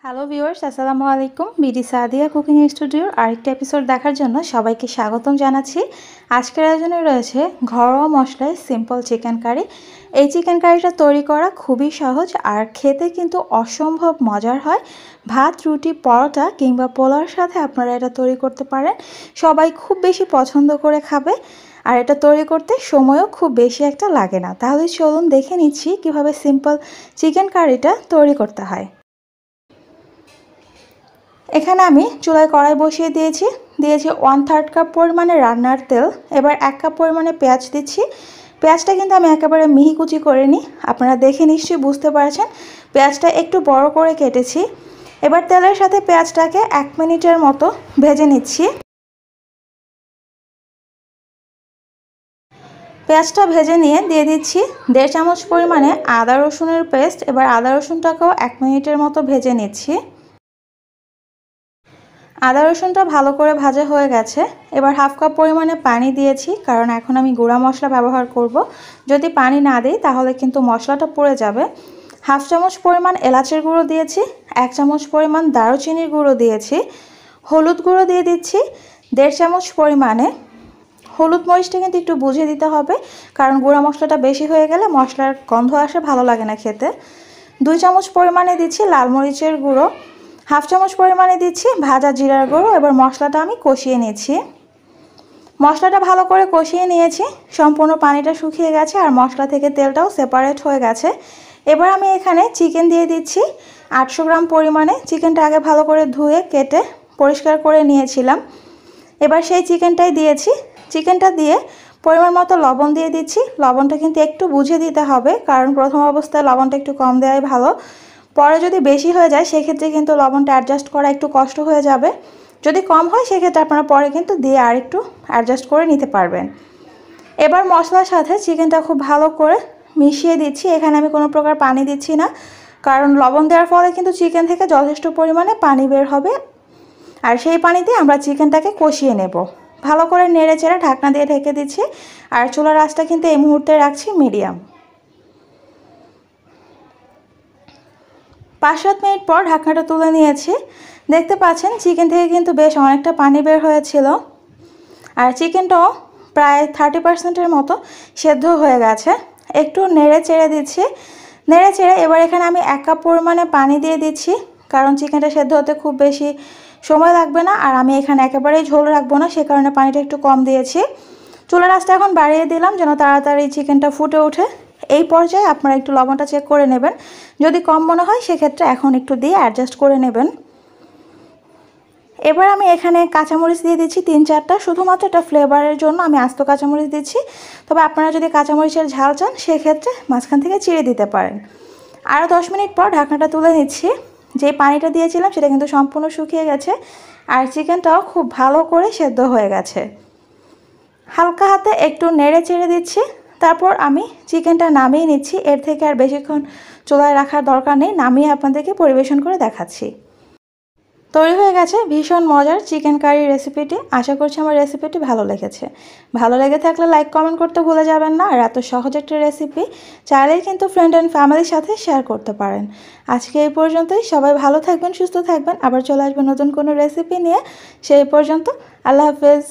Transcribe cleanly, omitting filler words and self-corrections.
Hello viewers, আসসালামু আলাইকুম। BD Sadia cooking স্টুডিওর আরেকটা এপিসোড দেখার জন্য সবাইকে স্বাগতম জানাচ্ছি। আজকের আয়োজনে রয়েছে ঘরোয়া মশলায় সিম্পল চিকেন কারি। এই চিকেন কারিটা তৈরি করা খুবই সহজ আর খেতে কিন্তু অসম্ভব মজার হয়। ভাত, রুটি, পরোটা কিংবা পোলাওর সাথে আপনারা এটা তৈরি করতে পারেন। সবাই খুব বেশি পছন্দ করে খাবে আর এটা তৈরি করতে সময়ও খুব বেশি একটা লাগে না। তাহলে চলুন দেখে নিচ্ছি কিভাবে সিম্পল চিকেন কারিটা তৈরি করতে হয়। এখানে আমি চুলায় কড়াই বসিয়ে দিয়েছি 1/3 কাপ পরিমাণে রান্নার তেল। এবার 1 কাপ পরিমাণে পেঁয়াজ দিচ্ছি। পেঁয়াজটা কিন্তু আমি একেবারে মিহি কুচি করিনি, আপনারা দেখে নিশ্চয়ই বুঝতে পারছেন। পেঁয়াজটা একটু বড় করে কেটেছি। এবার তেলের সাথে পেঁয়াজটাকে 1 মিনিটের মতো ভেজে নিচ্ছি। পেঁয়াজটা ভেজে নিয়ে দিয়ে দিচ্ছি 1.5 চামচ পরিমাণে আদা রসুনের পেস্ট। এবার আদা রসুনটাকেও 1 মিনিটের মতো ভেজে নিচ্ছি। আদা রসুনটা ভালো করে ভাজা হয়ে গেছে। এবার 1/2 কাপ পরিমাণে পানি দিয়েছি, কারণ এখন আমি গুঁড়া মশলা ব্যবহার করব। যদি পানি না দিই তাহলে কিন্তু মশলাটা পুড়ে যাবে। 1/2 চামচ পরিমাণ এলাচের গুঁড়ো দিয়েছি, 1 চামচ পরিমাণ দারুচিনির গুঁড়ো দিয়েছি, হলুদ গুঁড়ো দিয়ে দিচ্ছি 1.5 চামচ পরিমাণে। হলুদ মরিচটা কিন্তু একটু বুঝে দিতে হবে, কারণ গুঁড়া মশলাটা বেশি হয়ে গেলে মশলার গন্ধ আসে, ভালো লাগে না খেতে। 2 চামচ পরিমাণে দিচ্ছি লাল মরিচের গুঁড়ো, 1/2 চামচ পরিমাণে দিচ্ছি ভাজা জিরার গুঁড়ো। এবার মশলাটা আমি কষিয়ে নিয়েছি। মশলাটা ভালো করে কষিয়ে নিয়েছি, সম্পূর্ণ পানিটা শুকিয়ে গেছে আর মশলা থেকে তেলটাও সেপারেট হয়ে গেছে। এবার আমি এখানে চিকেন দিয়ে দিচ্ছি 800 গ্রাম পরিমাণে। চিকেনটা আগে ভালো করে ধুয়ে কেটে পরিষ্কার করে নিয়েছিলাম। এবার সেই চিকেনটাই দিয়েছি। চিকেনটা দিয়ে পরিমাণ মতো লবণ দিয়ে দিচ্ছি। লবণটা কিন্তু একটু বুঝে দিতে হবে, কারণ প্রথম অবস্থায় লবণটা একটু কম দেওয়াই ভালো। পরে যদি বেশি হয়ে যায় সেক্ষেত্রে কিন্তু লবণটা অ্যাডজাস্ট করা একটু কষ্ট হয়ে যাবে। যদি কম হয় সেক্ষেত্রে আপনারা পরে কিন্তু দিয়ে আর একটু অ্যাডজাস্ট করে নিতে পারবেন। এবার মশলার সাথে চিকেনটা খুব ভালো করে মিশিয়ে দিচ্ছি। এখানে আমি কোনো প্রকার পানি দিচ্ছি না, কারণ লবণ দেওয়ার ফলে কিন্তু চিকেন থেকে যথেষ্ট পরিমাণে পানি বের হবে, আর সেই পানিতে আমরা চিকেনটাকে কষিয়ে নেব। ভালো করে নেড়ে চেড়ে ঢাকনা দিয়ে ঢেকে দিচ্ছি, আর চুলার আঁচটা কিন্তু এই মুহূর্তে রাখছি মিডিয়াম। 5-7 মিনিট পর ঢাকনাটা তুলে নিয়েছি। দেখতে পাচ্ছেন চিকেন থেকে কিন্তু বেশ অনেকটা পানি বের হয়েছিল, আর চিকেনটাও প্রায় 30%-এর মতো সেদ্ধ হয়ে গেছে। একটু নেড়ে চেড়ে দিচ্ছি। নেড়ে চেড়ে এবার এখানে আমি 1 কাপ পরিমাণে পানি দিয়ে দিচ্ছি, কারণ চিকেনটা সেদ্ধ হতে খুব বেশি সময় লাগবে না, আর আমি এখানে একেবারেই ঝোল রাখবো না, সে কারণে পানিটা একটু কম দিয়েছি। চুলার আঁচটা এখন বাড়িয়ে দিলাম যেন তাড়াতাড়ি চিকেনটা ফুটে ওঠে। এই পর্যায়ে আপনারা একটু লবণটা চেক করে নেবেন, যদি কম মনে হয় সেক্ষেত্রে এখন একটু দিয়ে অ্যাডজাস্ট করে নেবেন। এবার আমি এখানে কাঁচামরিচ দিয়ে দিচ্ছি 3-4টা, শুধুমাত্র এটা ফ্লেভারের জন্য আমি আস্ত কাঁচামরিচ দিচ্ছি। তবে আপনারা যদি কাঁচামরিচের ঝাল চান সেক্ষেত্রে মাঝখান থেকে চিড়ে দিতে পারেন। আরও 10 মিনিট পর ঢাকনাটা তুলে নিচ্ছি। যে পানিটা দিয়েছিলাম সেটা কিন্তু সম্পূর্ণ শুকিয়ে গেছে, আর চিকেনটাও খুব ভালো করে সেদ্ধ হয়ে গেছে। হালকা হাতে একটু নেড়ে চেড়ে দিচ্ছি, তারপর আমি চিকেনটা নামিয়ে নিচ্ছি। এর থেকে আর বেশিক্ষণ চুলায় রাখার দরকার নেই, নামিয়ে আপনাদেরকে পরিবেশন করে দেখাচ্ছি। তৈরি হয়ে গেছে ভীষণ মজার চিকেন কারি রেসিপিটি। আশা করছি আমার রেসিপিটি ভালো লেগেছে। ভালো লেগে থাকলে লাইক কমেন্ট করতে ভুলে যাবেন না। আর এত সহজ একটা রেসিপি চাইলেই কিন্তু ফ্রেন্ড অ্যান্ড ফ্যামিলির সাথে শেয়ার করতে পারেন। আজকে এই পর্যন্তই। সবাই ভালো থাকবেন, সুস্থ থাকবেন। আবার চলে আসবেন নতুন কোনো রেসিপি নিয়ে। সেই পর্যন্ত আল্লাহ হাফেজ।